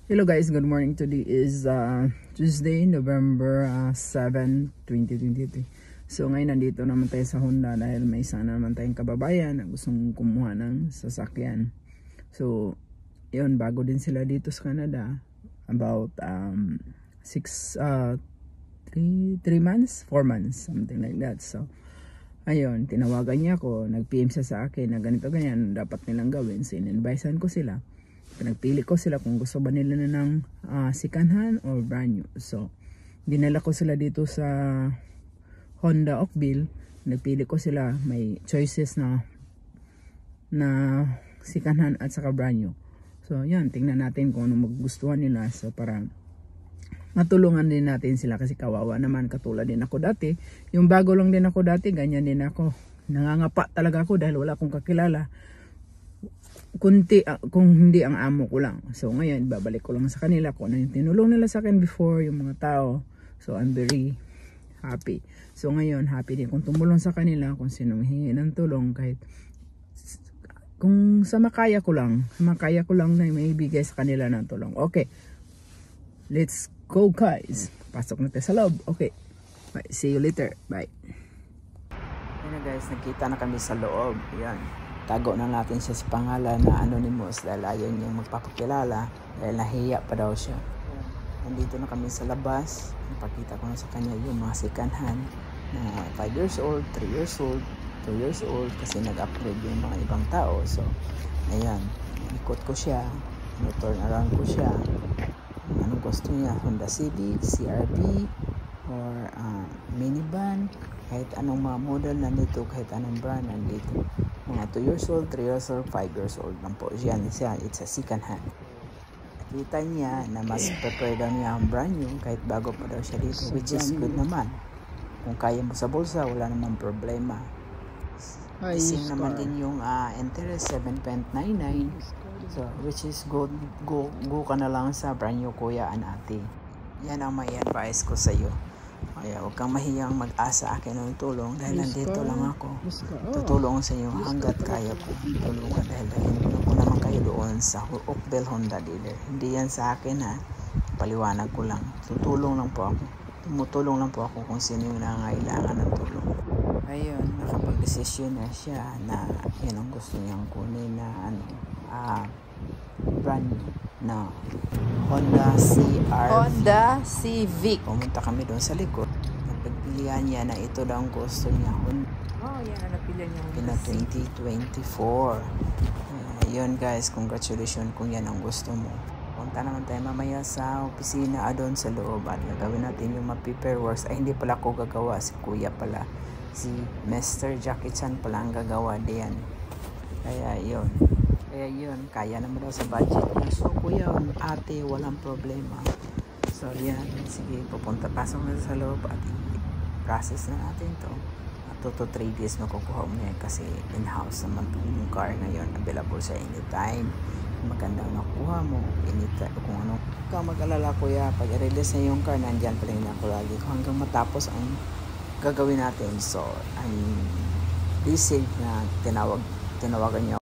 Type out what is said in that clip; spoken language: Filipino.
Hello guys, good morning. Today is Tuesday, November 7, 2023. So ngayon nandito naman tayo sa Honda dahil may isa naman tayong kababayan na gustong kumuha ng sasakyan. So yun, bago din sila dito sa Canada. About 4 months, something like that. So ayun, tinawagan niya ako, nag-PM siya sa akin na ganito ganyan dapat nilang gawin. So in-advisean ko sila. Pinagpili ko sila kung gusto ba nila na ng second hand or brand new. So dinala ko sila dito sa Honda Oakville. Nagpili ko sila, may choices na second hand at saka brand new. So yan, tingnan natin kung ano magustuhan nila. So para matulungan din natin sila kasi kawawa naman, katulad din ako dati. Yung bago lang din ako dati, ganyan din ako. Nangangapa talaga ako dahil wala akong kakilala. Kunti kung hindi ang amo ko lang. So ngayon babalik ko lang sa kanila kung ano yung tinulong nila sa akin before, yung mga tao. So I'm very happy. So ngayon happy din kung tumulong sa kanila, kung sino hihingi ng tulong, kahit kung sa makaya ko lang na may ibigay sa kanila ng tulong. Okay, let's go guys. Pasok natin sa loob. Okay, bye. See you later. Bye. Yan na guys, nakita na kami sa loob. Yan, tago na natin siya sa pangalan na anonymous dahil ayaw niyang magpapakilala dahil nahiya pa daw siya. Nandito na kami sa labas. Napakita ko na sa kanya yung mga second hand na 5 years old, 3 years old, 2 years old kasi nag-upgrade yung mga ibang tao. So ayan, ikot ko siya, turn around ko siya. Anong gusto niya? Honda Civic, CRV, or minivan, kahit anong mga model nandito, kahit anong brand nandito. Mga 2 years old, 3 years old, 5 years old lang po. Yan siya, it's a second hand. Kita niya na mas prefer daw niya ang brand new kahit bago pa daw siya dito, which is good naman. Kung kaya mo sa bulsa, wala naman problema. Ising naman din yung interest, 7.99. So, which is good. Go ka na lang sa brand new, kuya and ate. Yan ang may advice ko sa iyo. Kaya huwag kang mahiyang mag-asa akin ng tulong dahil nandito lang ako. Tutulong sa iyo hanggat kaya ko tulungan dahil hinulong ko naman kayo doon sa Oakville Honda dealer. Hindi yan sa akin ha. Paliwanag ko lang. Tutulong lang po ako. Tumutulong lang po ako kung sino yung nangangailangan ng tulong. Ayun, nakapag-desisyon na siya na yan ang gusto niyang kunin na brand na Honda CRV. Honda Civic. Pumunta kami doon sa likod. Napagpilihan niya na ito daw ang gusto niya. Oh, yan. Napilihan niya. Pina 2024. Yun guys, congratulations kung yan ang gusto mo. Punta naman tayo mamaya sa opisina doon sa loob at gagawin natin yung mga paperwork. Ay, hindi pala ako gagawa. Si kuya pala. Si Mr. Jackie Chan pala ang gagawa diyan. Kaya yun, kaya naman daw sa budget niya. So kuya, ate, walang problema. So yan, sige, pasok na sa loob at process na natin to. 2 to 3 days makukuha mo yan kasi in-house naman yung car ngayon, available sa anytime. Magandang nakuha mo anytime, kung ano ka mag-alala kuya, pag i-release na yung car, nandyan pa rin ako lagi hanggang matapos ang gagawin natin. So I'm busy na tinawagan niyo